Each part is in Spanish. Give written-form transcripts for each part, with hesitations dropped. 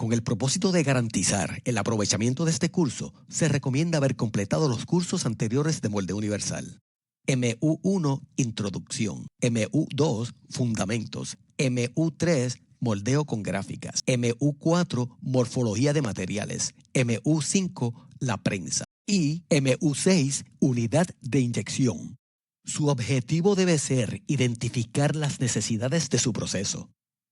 Con el propósito de garantizar el aprovechamiento de este curso, se recomienda haber completado los cursos anteriores de Moldeo Universal. MU1, Introducción. MU2, Fundamentos. MU3, Moldeo con gráficas. MU4, Morfología de materiales. MU5, La prensa. Y MU6, Unidad de inyección. Su objetivo debe ser identificar las necesidades de su proceso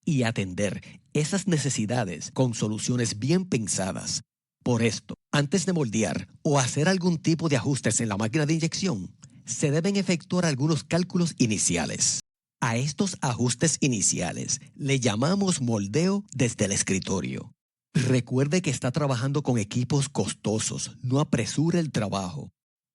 y atender esas necesidades con soluciones bien pensadas. Por esto, antes de moldear o hacer algún tipo de ajustes en la máquina de inyección, se deben efectuar algunos cálculos iniciales. A estos ajustes iniciales le llamamos moldeo desde el escritorio. Recuerde que está trabajando con equipos costosos, no apresure el trabajo.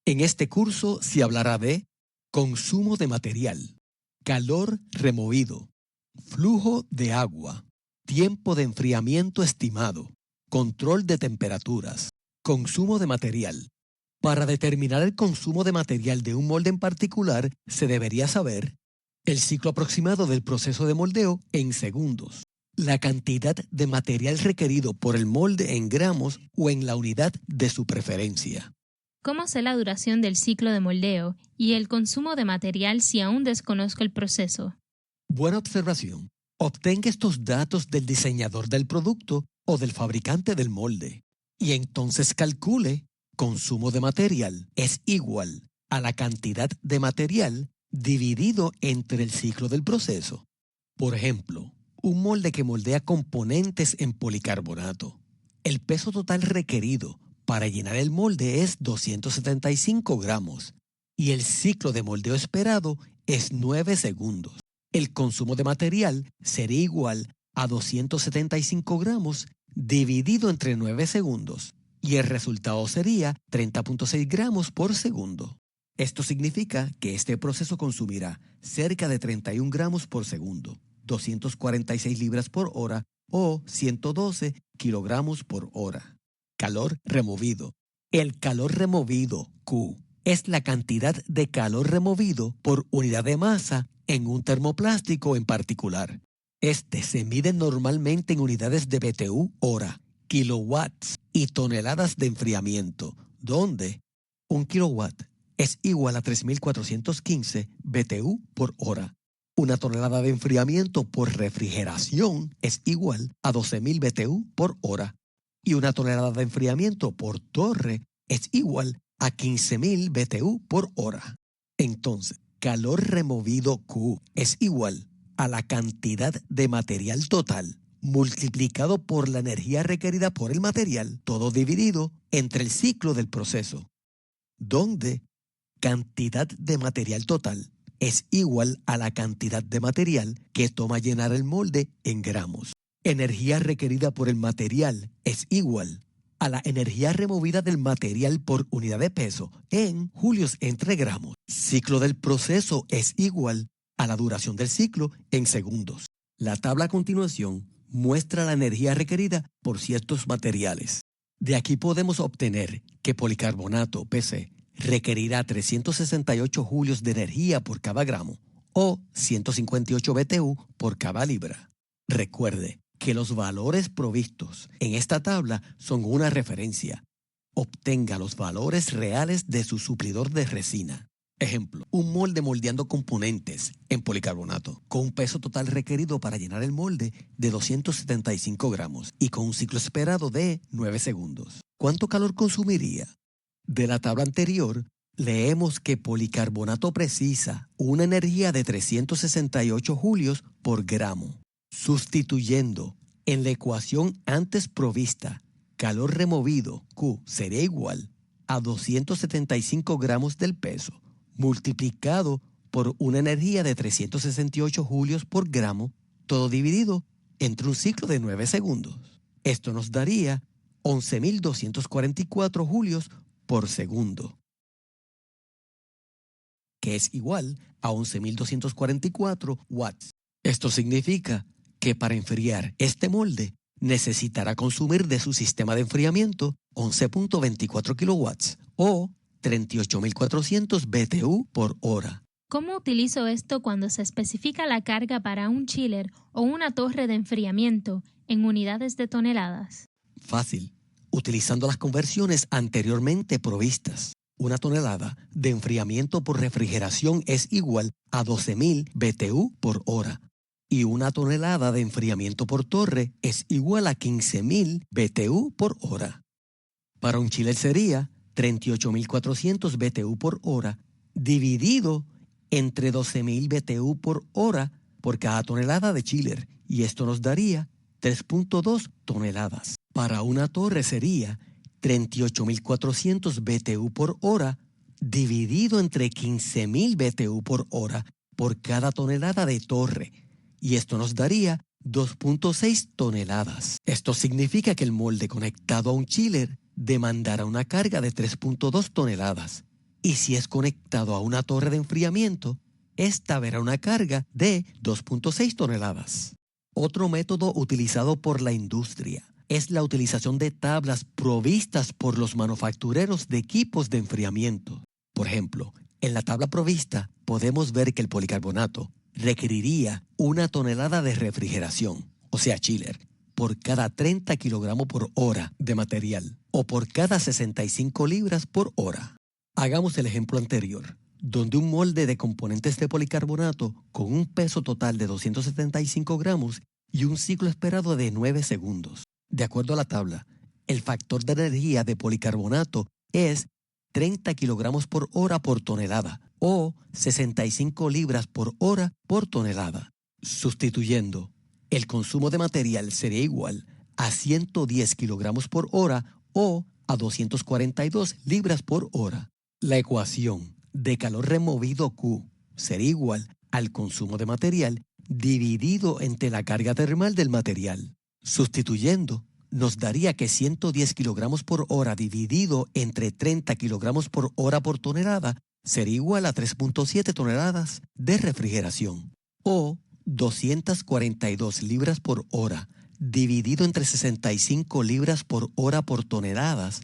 En este curso se hablará de consumo de material, calor removido, flujo de agua, tiempo de enfriamiento estimado, control de temperaturas, consumo de material. Para determinar el consumo de material de un molde en particular, se debería saber el ciclo aproximado del proceso de moldeo en segundos, la cantidad de material requerido por el molde en gramos o en la unidad de su preferencia. ¿Cómo sé la duración del ciclo de moldeo y el consumo de material si aún desconozco el proceso? Buena observación. Obtenga estos datos del diseñador del producto o del fabricante del molde y entonces calcule consumo de material es igual a la cantidad de material dividido entre el ciclo del proceso. Por ejemplo, un molde que moldea componentes en policarbonato. El peso total requerido para llenar el molde es 275 gramos y el ciclo de moldeo esperado es 9 segundos. El consumo de material sería igual a 275 gramos dividido entre 9 segundos y el resultado sería 30.6 gramos por segundo. Esto significa que este proceso consumirá cerca de 31 gramos por segundo, 246 libras por hora o 112 kilogramos por hora. Calor removido. El calor removido, Q, es la cantidad de calor removido por unidad de masa en un termoplástico en particular. Este se mide normalmente en unidades de BTU hora, kilowatts y toneladas de enfriamiento, donde 1 kilowatt es igual a 3.415 BTU por hora. Una tonelada de enfriamiento por refrigeración es igual a 12.000 BTU por hora. Y una tonelada de enfriamiento por torre es igual a 15.000 BTU por hora. Entonces, calor removido Q es igual a la cantidad de material total multiplicado por la energía requerida por el material, todo dividido entre el ciclo del proceso, donde cantidad de material total es igual a la cantidad de material que toma llenar el molde en gramos. Energía requerida por el material es igual a la energía removida del material por unidad de peso en julios entre gramos. Ciclo del proceso es igual a la duración del ciclo en segundos. La tabla a continuación muestra la energía requerida por ciertos materiales. De aquí podemos obtener que policarbonato PC requerirá 368 julios de energía por cada gramo o 158 BTU por cada libra. Recuerde que los valores provistos en esta tabla son una referencia. Obtenga los valores reales de su suplidor de resina. Ejemplo, un molde moldeando componentes en policarbonato con un peso total requerido para llenar el molde de 275 gramos y con un ciclo esperado de 9 segundos. ¿Cuánto calor consumiría? De la tabla anterior, leemos que policarbonato precisa una energía de 368 julios por gramo. Sustituyendo en la ecuación antes provista, calor removido, Q, sería igual a 275 gramos del peso, multiplicado por una energía de 368 julios por gramo, todo dividido entre un ciclo de 9 segundos. Esto nos daría 11.244 julios por segundo, que es igual a 11.244 watts. Esto significa que para enfriar este molde necesitará consumir de su sistema de enfriamiento 11.24 kilowatts o 38.400 BTU por hora. ¿Cómo utilizo esto cuando se especifica la carga para un chiller o una torre de enfriamiento en unidades de toneladas? Fácil, utilizando las conversiones anteriormente provistas. Una tonelada de enfriamiento por refrigeración es igual a 12,000 BTU por hora. Y una tonelada de enfriamiento por torre es igual a 15,000 BTU por hora. Para un chiller sería 38,400 BTU por hora dividido entre 12,000 BTU por hora por cada tonelada de chiller, y esto nos daría 3.2 toneladas. Para una torre sería 38,400 BTU por hora dividido entre 15,000 BTU por hora por cada tonelada de torre, y esto nos daría 2.6 toneladas. Esto significa que el molde conectado a un chiller demandará una carga de 3.2 toneladas. Y si es conectado a una torre de enfriamiento, esta verá una carga de 2.6 toneladas. Otro método utilizado por la industria es la utilización de tablas provistas por los manufactureros de equipos de enfriamiento. Por ejemplo, en la tabla provista podemos ver que el policarbonato requeriría 1 tonelada de refrigeración, o sea chiller, por cada 30 kilogramos por hora de material o por cada 65 libras por hora. Hagamos el ejemplo anterior, donde un molde de componentes de policarbonato con un peso total de 275 gramos y un ciclo esperado de 9 segundos. De acuerdo a la tabla, el factor de energía de policarbonato es 30 kilogramos por hora por tonelada o 65 libras por hora por tonelada. Sustituyendo, el consumo de material sería igual a 110 kilogramos por hora o a 242 libras por hora. La ecuación de calor removido Q será igual al consumo de material dividido entre la carga termal del material. Sustituyendo, nos daría que 110 kilogramos por hora dividido entre 30 kilogramos por hora por tonelada sería igual a 3.7 toneladas de refrigeración. O 242 libras por hora dividido entre 65 libras por hora por toneladas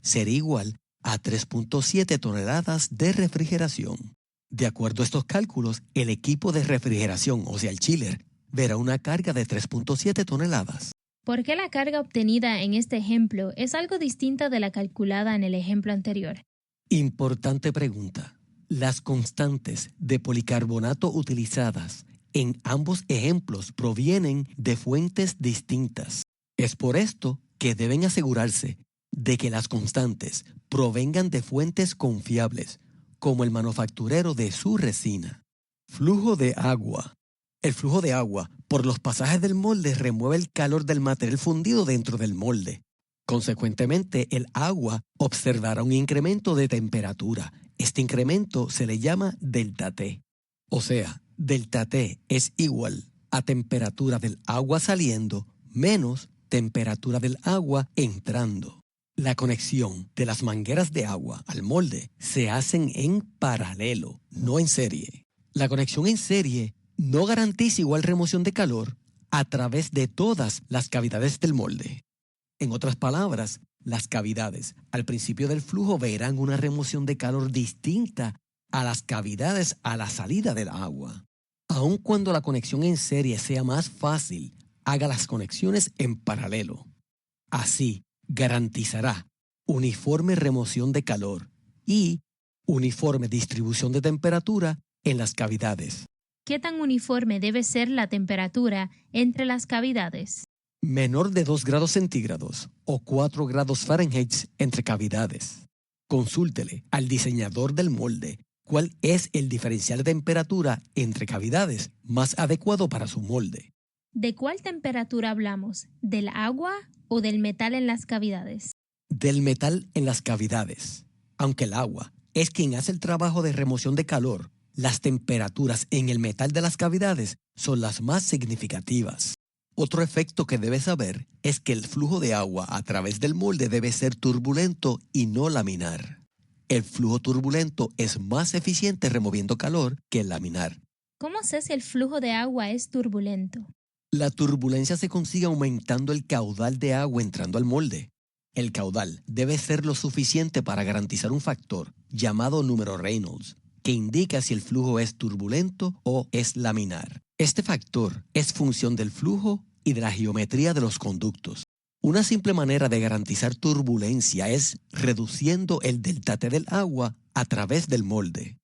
sería igual a 3.7 toneladas de refrigeración. De acuerdo a estos cálculos, el equipo de refrigeración, o sea el chiller, verá una carga de 3.7 toneladas. ¿Por qué la carga obtenida en este ejemplo es algo distinta de la calculada en el ejemplo anterior? Importante pregunta. Las constantes de policarbonato utilizadas en ambos ejemplos provienen de fuentes distintas. Es por esto que deben asegurarse de que las constantes provengan de fuentes confiables, como el manufacturero de su resina. Flujo de agua. El flujo de agua por los pasajes del molde remueve el calor del material fundido dentro del molde. Consecuentemente, el agua observará un incremento de temperatura. Este incremento se le llama ΔT. O sea, ΔT es igual a temperatura del agua saliendo menos temperatura del agua entrando. La conexión de las mangueras de agua al molde se hacen en paralelo, no en serie. La conexión en serie no garantiza igual remoción de calor a través de todas las cavidades del molde. En otras palabras, las cavidades al principio del flujo verán una remoción de calor distinta a las cavidades a la salida del agua. Aun cuando la conexión en serie sea más fácil, haga las conexiones en paralelo. Así, garantizará uniforme remoción de calor y uniforme distribución de temperatura en las cavidades. ¿Qué tan uniforme debe ser la temperatura entre las cavidades? Menor de 2 grados centígrados o 4 grados Fahrenheit entre cavidades. Consúltele al diseñador del molde cuál es el diferencial de temperatura entre cavidades más adecuado para su molde. ¿De cuál temperatura hablamos? ¿Del agua o del metal en las cavidades? Del metal en las cavidades. Aunque el agua es quien hace el trabajo de remoción de calor, las temperaturas en el metal de las cavidades son las más significativas. Otro efecto que debes saber es que el flujo de agua a través del molde debe ser turbulento y no laminar. El flujo turbulento es más eficiente removiendo calor que el laminar. ¿Cómo sé si el flujo de agua es turbulento? La turbulencia se consigue aumentando el caudal de agua entrando al molde. El caudal debe ser lo suficiente para garantizar un factor llamado número Reynolds, que indica si el flujo es turbulento o es laminar. Este factor es función del flujo y de la geometría de los conductos. Una simple manera de garantizar turbulencia es reduciendo el delta-T del agua a través del molde.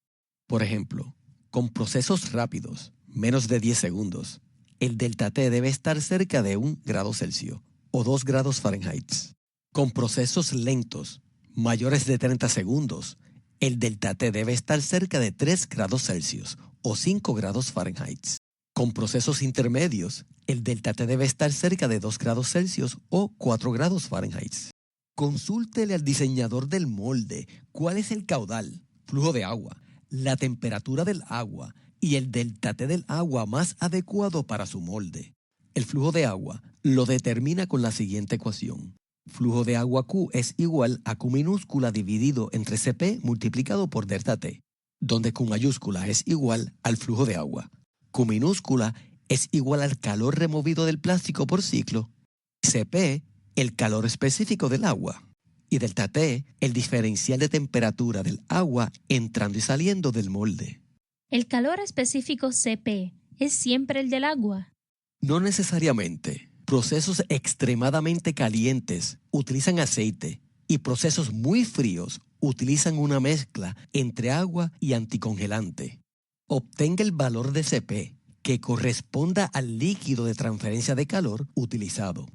Por ejemplo, con procesos rápidos, menos de 10 segundos, el delta-T debe estar cerca de 1 grado Celsius o 2 grados Fahrenheit. Con procesos lentos, mayores de 30 segundos, el delta-T debe estar cerca de 3 grados Celsius o 5 grados Fahrenheit. Con procesos intermedios, el delta-T debe estar cerca de 2 grados Celsius o 4 grados Fahrenheit. Consúltele al diseñador del molde cuál es el caudal, flujo de agua, la temperatura del agua y el delta-T del agua más adecuado para su molde. El flujo de agua lo determina con la siguiente ecuación. Flujo de agua Q es igual a Q minúscula dividido entre Cp multiplicado por delta-T, donde Q mayúscula es igual al flujo de agua. Q minúscula es igual al calor removido del plástico por ciclo, Cp, el calor específico del agua, y delta-T, el diferencial de temperatura del agua entrando y saliendo del molde. ¿El calor específico Cp es siempre el del agua? No necesariamente. Procesos extremadamente calientes utilizan aceite y procesos muy fríos utilizan una mezcla entre agua y anticongelante. Obtenga el valor de Cp que corresponda al líquido de transferencia de calor utilizado.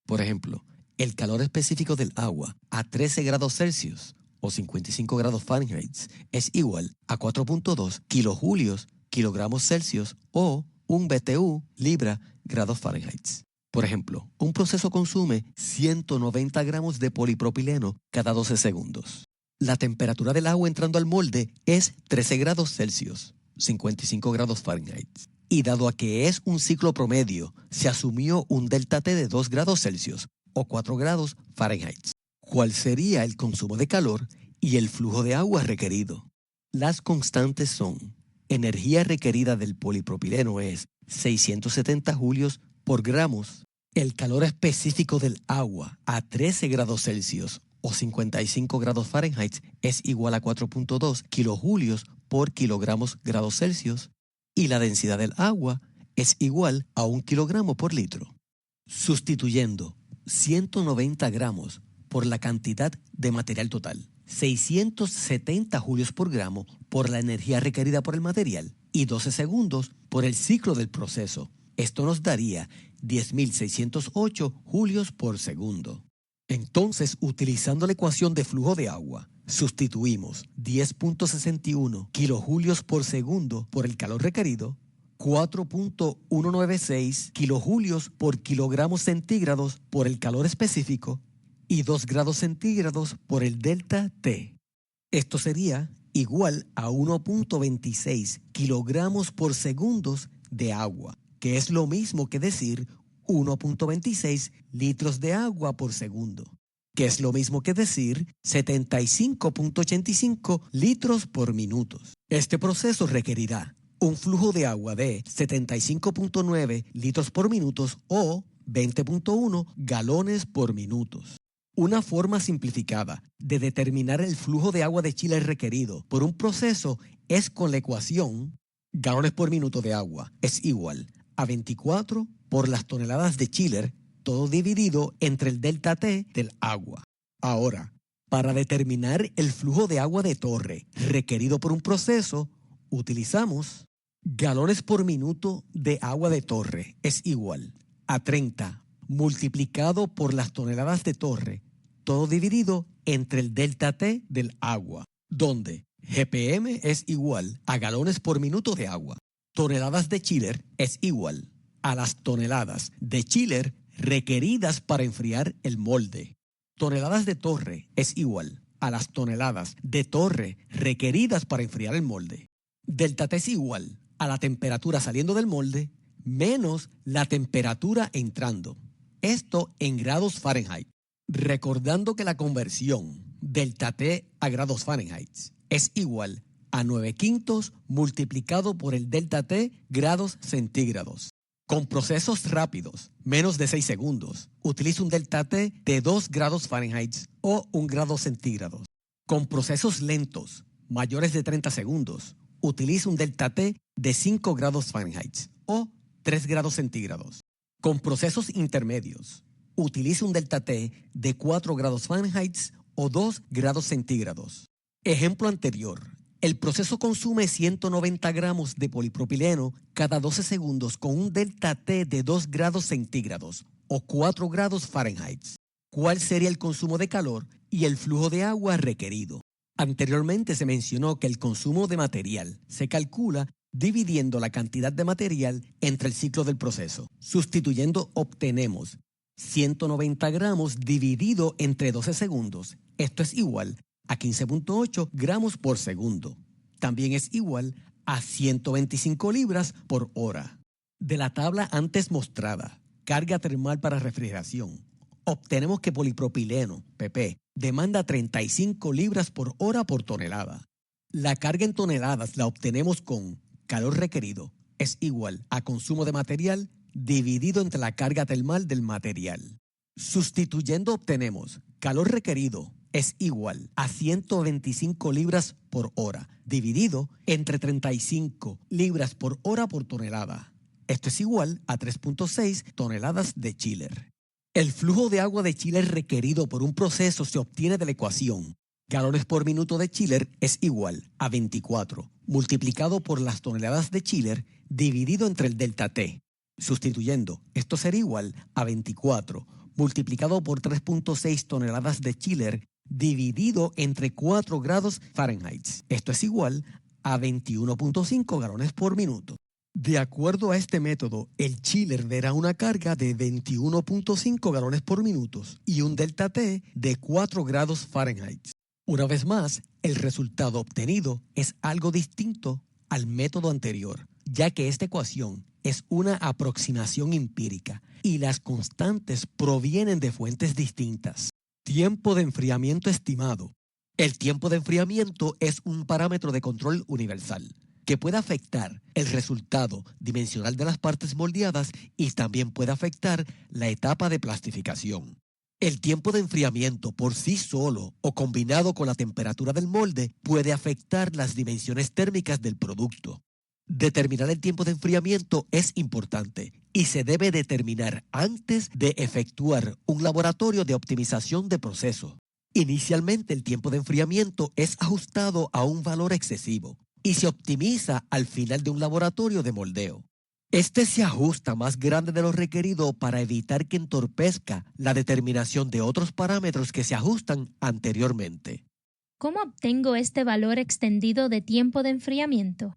Por ejemplo, el calor específico del agua a 13 grados Celsius o 55 grados Fahrenheit es igual a 4.2 kilojulios kilogramos Celsius o 1 BTU libra grados Fahrenheit. Por ejemplo, un proceso consume 190 gramos de polipropileno cada 12 segundos. La temperatura del agua entrando al molde es 13 grados Celsius, 55 grados Fahrenheit. Y dado a que es un ciclo promedio, se asumió un delta-T de 2 grados Celsius o 4 grados Fahrenheit. ¿Cuál sería el consumo de calor y el flujo de agua requerido? Las constantes son: energía requerida del polipropileno es 670 julios por gramos. El calor específico del agua a 13 grados Celsius o 55 grados Fahrenheit es igual a 4.2 kilojulios por kilogramos grados Celsius y la densidad del agua es igual a 1 kilogramo por litro. Sustituyendo 190 gramos por la cantidad de material total, 670 julios por gramo por la energía requerida por el material y 12 segundos por el ciclo del proceso. Esto nos daría 10.608 julios por segundo. Entonces, utilizando la ecuación de flujo de agua, sustituimos 10.61 kilojulios por segundo por el calor requerido, 4.196 kilojulios por kilogramos centígrados por el calor específico y 2 grados centígrados por el delta-T. Esto sería igual a 1.26 kilogramos por segundos de agua, que es lo mismo que decir 1.26 litros de agua por segundo, que es lo mismo que decir 75.85 litros por minuto. Este proceso requerirá un flujo de agua de 75.9 litros por minuto o 20.1 galones por minuto. Una forma simplificada de determinar el flujo de agua de Chile requerido por un proceso es con la ecuación galones por minuto de agua es igual a 24 por las toneladas de chiller, todo dividido entre el delta-T del agua. Ahora, para determinar el flujo de agua de torre requerido por un proceso, utilizamos galones por minuto de agua de torre es igual a 30 multiplicado por las toneladas de torre, todo dividido entre el delta-T del agua, donde GPM es igual a galones por minuto de agua. Toneladas de chiller es igual a las toneladas de chiller requeridas para enfriar el molde. Toneladas de torre es igual a las toneladas de torre requeridas para enfriar el molde. Delta-T es igual a la temperatura saliendo del molde menos la temperatura entrando. Esto en grados Fahrenheit. Recordando que la conversión delta-T a grados Fahrenheit es igual a 9/5 multiplicado por el delta-T grados centígrados. Con procesos rápidos, menos de 6 segundos, utiliza un delta-T de 2 grados Fahrenheit o 1 grado centígrados. Con procesos lentos, mayores de 30 segundos, utiliza un delta T de 5 grados Fahrenheit o 3 grados centígrados. Con procesos intermedios, utiliza un delta T de 4 grados Fahrenheit o 2 grados centígrados. Ejemplo anterior. El proceso consume 190 gramos de polipropileno cada 12 segundos con un delta T de 2 grados centígrados o 4 grados Fahrenheit. ¿Cuál sería el consumo de calor y el flujo de agua requerido? Anteriormente se mencionó que el consumo de material se calcula dividiendo la cantidad de material entre el ciclo del proceso. Sustituyendo, obtenemos 190 gramos dividido entre 12 segundos. Esto es igual a 15.8 gramos por segundo. También es igual a 125 libras por hora. De la tabla antes mostrada, carga termal para refrigeración, obtenemos que polipropileno, PP, demanda 35 libras por hora por tonelada. La carga en toneladas la obtenemos con calor requerido es igual a consumo de material dividido entre la carga termal del material. Sustituyendo obtenemos calor requerido es igual a 125 libras por hora dividido entre 35 libras por hora por tonelada. Esto es igual a 3.6 toneladas de chiller. El flujo de agua de chiller requerido por un proceso se obtiene de la ecuación galones por minuto de chiller es igual a 24 multiplicado por las toneladas de chiller dividido entre el delta T. Sustituyendo, esto será igual a 24 multiplicado por 3.6 toneladas de chiller dividido entre 4 grados Fahrenheit. Esto es igual a 21.5 galones por minuto. De acuerdo a este método, el chiller verá una carga de 21.5 galones por minuto y un delta T de 4 grados Fahrenheit. Una vez más, el resultado obtenido es algo distinto al método anterior, ya que esta ecuación es una aproximación empírica y las constantes provienen de fuentes distintas. Tiempo de enfriamiento estimado. El tiempo de enfriamiento es un parámetro de control universal que puede afectar el resultado dimensional de las partes moldeadas y también puede afectar la etapa de plastificación. El tiempo de enfriamiento por sí solo o combinado con la temperatura del molde puede afectar las dimensiones térmicas del producto. Determinar el tiempo de enfriamiento es importante y se debe determinar antes de efectuar un laboratorio de optimización de proceso. Inicialmente el tiempo de enfriamiento es ajustado a un valor excesivo y se optimiza al final de un laboratorio de moldeo. Este se ajusta más grande de lo requerido para evitar que entorpezca la determinación de otros parámetros que se ajustan anteriormente. ¿Cómo obtengo este valor extendido de tiempo de enfriamiento?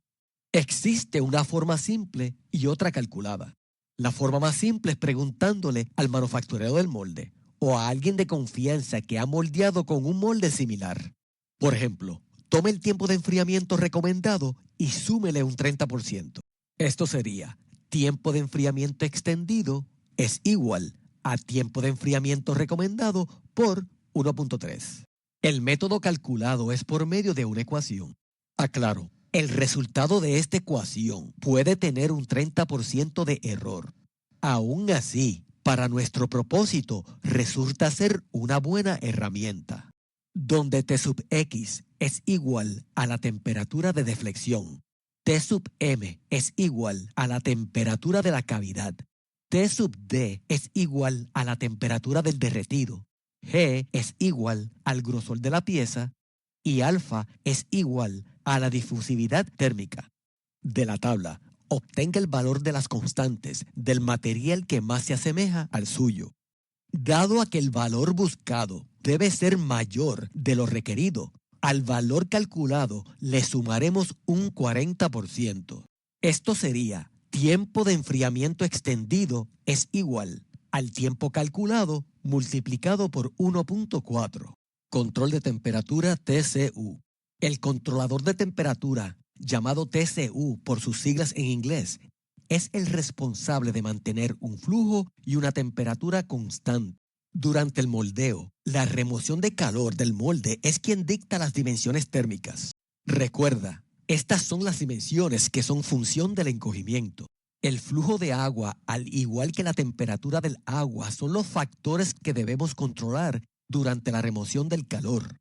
Existe una forma simple y otra calculada. La forma más simple es preguntándole al manufacturero del molde o a alguien de confianza que ha moldeado con un molde similar. Por ejemplo, tome el tiempo de enfriamiento recomendado y súmele un 30%. Esto sería tiempo de enfriamiento extendido es igual a tiempo de enfriamiento recomendado por 1.3. El método calculado es por medio de una ecuación. Aclaro, el resultado de esta ecuación puede tener un 30% de error. Aún así, para nuestro propósito, resulta ser una buena herramienta, donde T sub X es igual a la temperatura de deflexión. T sub M es igual a la temperatura de la cavidad. T sub D es igual a la temperatura del derretido. G es igual al grosor de la pieza y alfa es igual a la difusividad térmica. De la tabla, obtenga el valor de las constantes del material que más se asemeja al suyo. Dado a que el valor buscado debe ser mayor de lo requerido, al valor calculado le sumaremos un 40%. Esto sería tiempo de enfriamiento extendido es igual al tiempo calculado multiplicado por 1.4. Control de temperatura TCU. El controlador de temperatura, llamado TCU por sus siglas en inglés, es el responsable de mantener un flujo y una temperatura constante. Durante el moldeo, la remoción de calor del molde es quien dicta las dimensiones térmicas. Recuerda, estas son las dimensiones que son función del encogimiento. El flujo de agua, al igual que la temperatura del agua, son los factores que debemos controlar durante la remoción del calor.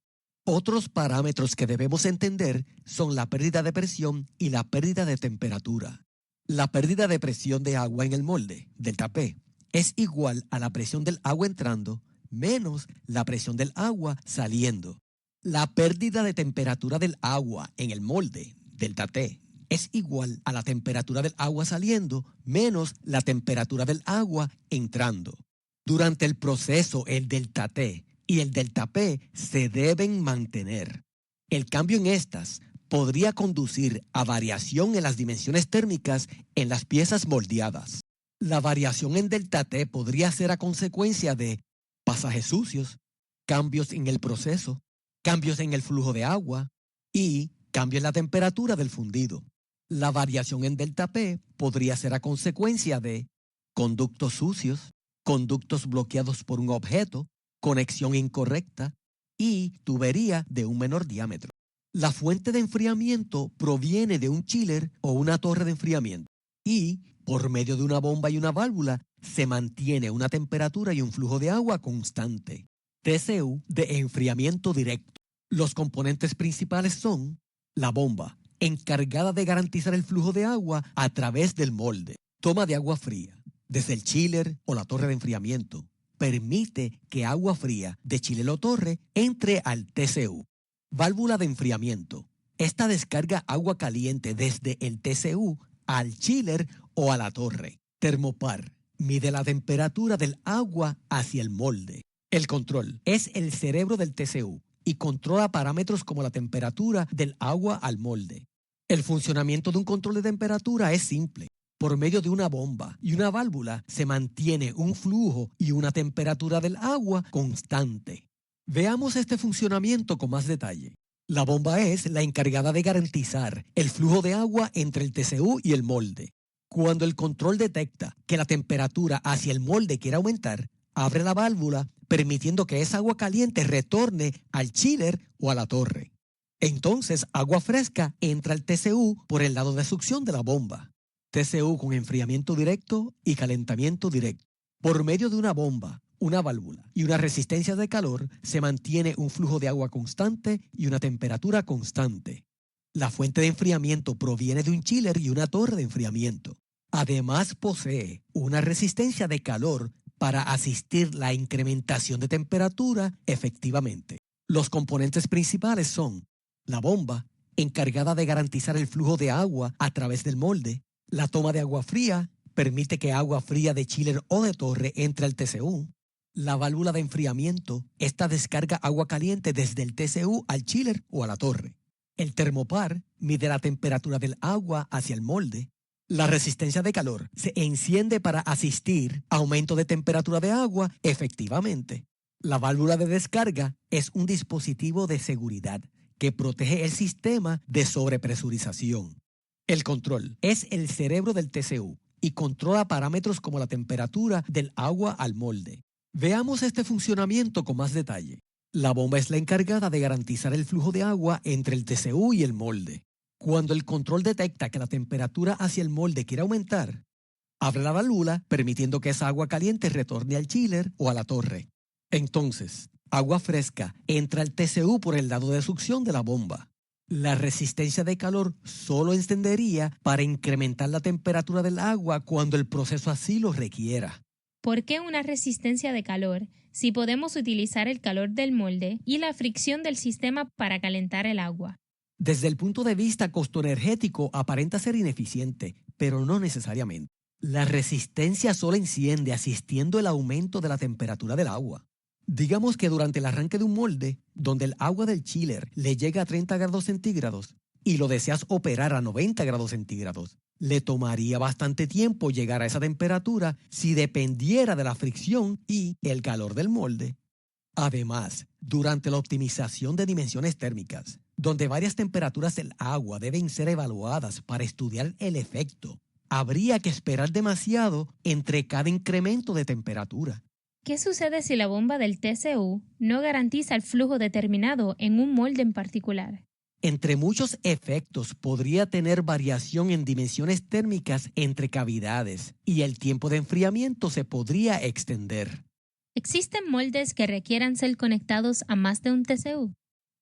Otros parámetros que debemos entender son la pérdida de presión y la pérdida de temperatura. La pérdida de presión de agua en el molde, delta P, es igual a la presión del agua entrando menos la presión del agua saliendo. La pérdida de temperatura del agua en el molde, delta T, es igual a la temperatura del agua saliendo menos la temperatura del agua entrando. Durante el proceso, el delta T y el delta P se deben mantener. El cambio en estas podría conducir a variación en las dimensiones térmicas en las piezas moldeadas. La variación en delta T podría ser a consecuencia de pasajes sucios, cambios en el proceso, cambios en el flujo de agua y cambio en la temperatura del fundido. La variación en delta P podría ser a consecuencia de conductos sucios, conductos bloqueados por un objeto, conexión incorrecta y tubería de un menor diámetro. La fuente de enfriamiento proviene de un chiller o una torre de enfriamiento y, por medio de una bomba y una válvula, se mantiene una temperatura y un flujo de agua constante. TCU de enfriamiento directo. Los componentes principales son la bomba, encargada de garantizar el flujo de agua a través del molde. Toma de agua fría, desde el chiller o la torre de enfriamiento. Permite que agua fría de chiller o torre entre al TCU. Válvula de enfriamiento. Esta descarga agua caliente desde el TCU al chiller o a la torre. Termopar. Mide la temperatura del agua hacia el molde. El control es el cerebro del TCU y controla parámetros como la temperatura del agua al molde. El funcionamiento de un control de temperatura es simple. Por medio de una bomba y una válvula se mantiene un flujo y una temperatura del agua constante. Veamos este funcionamiento con más detalle. La bomba es la encargada de garantizar el flujo de agua entre el TCU y el molde. Cuando el control detecta que la temperatura hacia el molde quiere aumentar, abre la válvula permitiendo que esa agua caliente retorne al chiller o a la torre. Entonces, agua fresca entra al TCU por el lado de succión de la bomba. TCU con enfriamiento directo y calentamiento directo. Por medio de una bomba, una válvula y una resistencia de calor se mantiene un flujo de agua constante y una temperatura constante. La fuente de enfriamiento proviene de un chiller y una torre de enfriamiento. Además posee una resistencia de calor para asistir la incrementación de temperatura efectivamente. Los componentes principales son la bomba, encargada de garantizar el flujo de agua a través del molde. La toma de agua fría permite que agua fría de chiller o de torre entre al TCU. La válvula de enfriamiento, esta descarga agua caliente desde el TCU al chiller o a la torre. El termopar mide la temperatura del agua hacia el molde. La resistencia de calor se enciende para asistir a aumento de temperatura de agua efectivamente. La válvula de descarga es un dispositivo de seguridad que protege el sistema de sobrepresurización. El control es el cerebro del TCU y controla parámetros como la temperatura del agua al molde. Veamos este funcionamiento con más detalle. La bomba es la encargada de garantizar el flujo de agua entre el TCU y el molde. Cuando el control detecta que la temperatura hacia el molde quiere aumentar, abre la válvula permitiendo que esa agua caliente retorne al chiller o a la torre. Entonces, agua fresca entra al TCU por el lado de succión de la bomba. La resistencia de calor solo encendería para incrementar la temperatura del agua cuando el proceso así lo requiera. ¿Por qué una resistencia de calor si podemos utilizar el calor del molde y la fricción del sistema para calentar el agua? Desde el punto de vista costo-energético aparenta ser ineficiente, pero no necesariamente. La resistencia solo enciende asistiendo el aumento de la temperatura del agua. Digamos que durante el arranque de un molde, donde el agua del chiller le llega a 30 grados centígrados y lo deseas operar a 90 grados centígrados, le tomaría bastante tiempo llegar a esa temperatura si dependiera de la fricción y el calor del molde. Además, durante la optimización de dimensiones térmicas, donde varias temperaturas del agua deben ser evaluadas para estudiar el efecto, habría que esperar demasiado entre cada incremento de temperatura. ¿Qué sucede si la bomba del TCU no garantiza el flujo determinado en un molde en particular? Entre muchos efectos podría tener variación en dimensiones térmicas entre cavidades y el tiempo de enfriamiento se podría extender. ¿Existen moldes que requieran ser conectados a más de un TCU?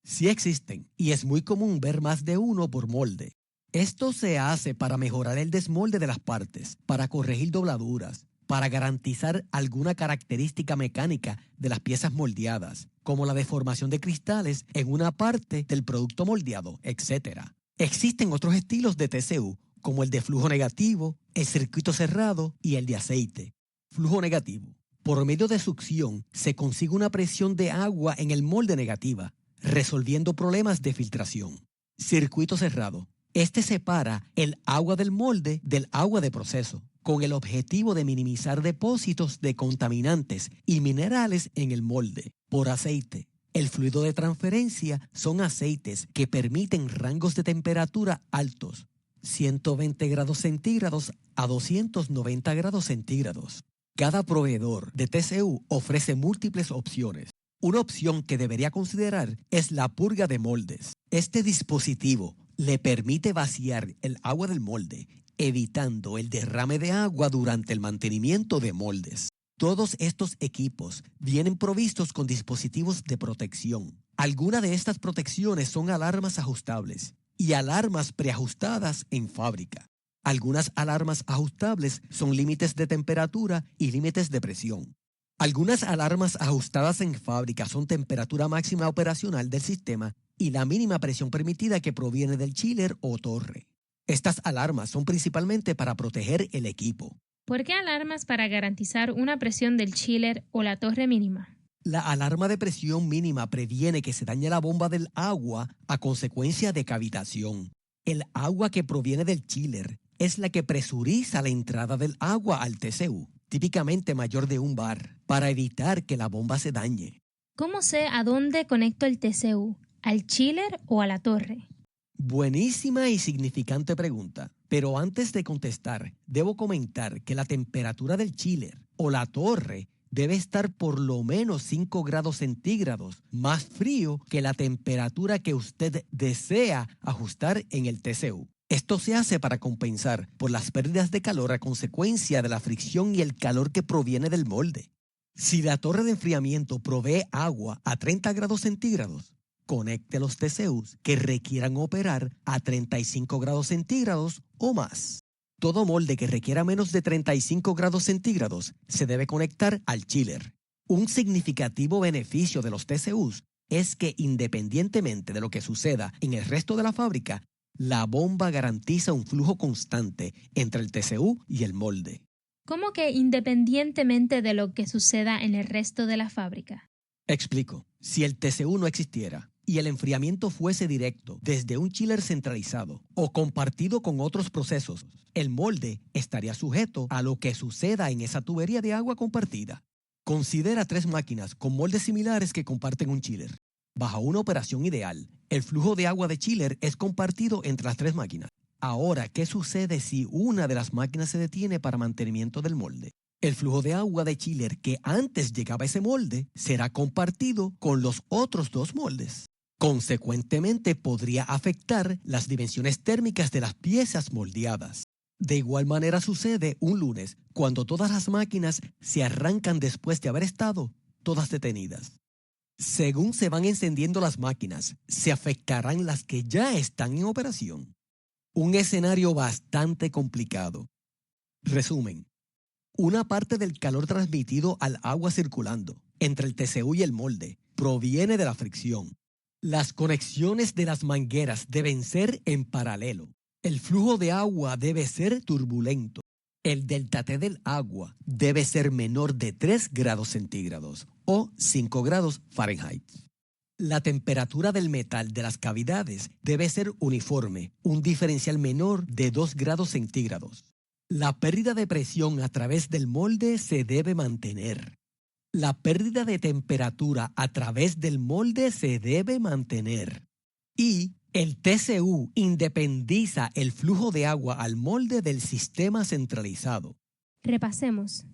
Sí existen, y es muy común ver más de uno por molde. Esto se hace para mejorar el desmolde de las partes, para corregir dobladuras, para garantizar alguna característica mecánica de las piezas moldeadas, como la deformación de cristales en una parte del producto moldeado, etc. Existen otros estilos de TCU, como el de flujo negativo, el circuito cerrado y el de aceite. Flujo negativo. Por medio de succión se consigue una presión de agua en el molde negativa, resolviendo problemas de filtración. Circuito cerrado. Este separa el agua del molde del agua de proceso, con el objetivo de minimizar depósitos de contaminantes y minerales en el molde. Por aceite. El fluido de transferencia son aceites que permiten rangos de temperatura altos, 120 grados centígrados a 290 grados centígrados. Cada proveedor de TCU ofrece múltiples opciones. Una opción que debería considerar es la purga de moldes. Este dispositivo le permite vaciar el agua del molde, evitando el derrame de agua durante el mantenimiento de moldes. Todos estos equipos vienen provistos con dispositivos de protección. Algunas de estas protecciones son alarmas ajustables y alarmas preajustadas en fábrica. Algunas alarmas ajustables son límites de temperatura y límites de presión. Algunas alarmas ajustadas en fábrica son temperatura máxima operacional del sistema y la mínima presión permitida que proviene del chiller o torre. Estas alarmas son principalmente para proteger el equipo. ¿Por qué alarmas para garantizar una presión del chiller o la torre mínima? La alarma de presión mínima previene que se dañe la bomba del agua a consecuencia de cavitación. El agua que proviene del chiller es la que presuriza la entrada del agua al TCU, típicamente mayor de 1 bar, para evitar que la bomba se dañe. ¿Cómo sé a dónde conecto el TCU? ¿Al chiller o a la torre? Buenísima y significante pregunta, pero antes de contestar, debo comentar que la temperatura del chiller o la torre debe estar por lo menos 5 grados centígrados más frío que la temperatura que usted desea ajustar en el TCU. Esto se hace para compensar por las pérdidas de calor a consecuencia de la fricción y el calor que proviene del molde. Si la torre de enfriamiento provee agua a 30 grados centígrados, conecte los TCUs que requieran operar a 35 grados centígrados o más. Todo molde que requiera menos de 35 grados centígrados se debe conectar al chiller. Un significativo beneficio de los TCUs es que independientemente de lo que suceda en el resto de la fábrica, la bomba garantiza un flujo constante entre el TCU y el molde. ¿Cómo que independientemente de lo que suceda en el resto de la fábrica? Explico. Si el TCU no existiera y el enfriamiento fuese directo desde un chiller centralizado o compartido con otros procesos, el molde estaría sujeto a lo que suceda en esa tubería de agua compartida. Considera 3 máquinas con moldes similares que comparten un chiller. Bajo una operación ideal, el flujo de agua de chiller es compartido entre las 3 máquinas. Ahora, ¿qué sucede si una de las máquinas se detiene para mantenimiento del molde? El flujo de agua de chiller que antes llegaba a ese molde será compartido con los otros 2 moldes. Consecuentemente, podría afectar las dimensiones térmicas de las piezas moldeadas. De igual manera sucede un lunes, cuando todas las máquinas se arrancan después de haber estado todas detenidas. Según se van encendiendo las máquinas, se afectarán las que ya están en operación. Un escenario bastante complicado. Resumen. Una parte del calor transmitido al agua circulando entre el TCU y el molde proviene de la fricción. Las conexiones de las mangueras deben ser en paralelo. El flujo de agua debe ser turbulento. El delta T del agua debe ser menor de 3 grados centígrados o 5 grados Fahrenheit. La temperatura del metal de las cavidades debe ser uniforme, un diferencial menor de 2 grados centígrados. La pérdida de presión a través del molde se debe mantener. La pérdida de temperatura a través del molde se debe mantener. Y el TCU independiza el flujo de agua al molde del sistema centralizado. Repasemos.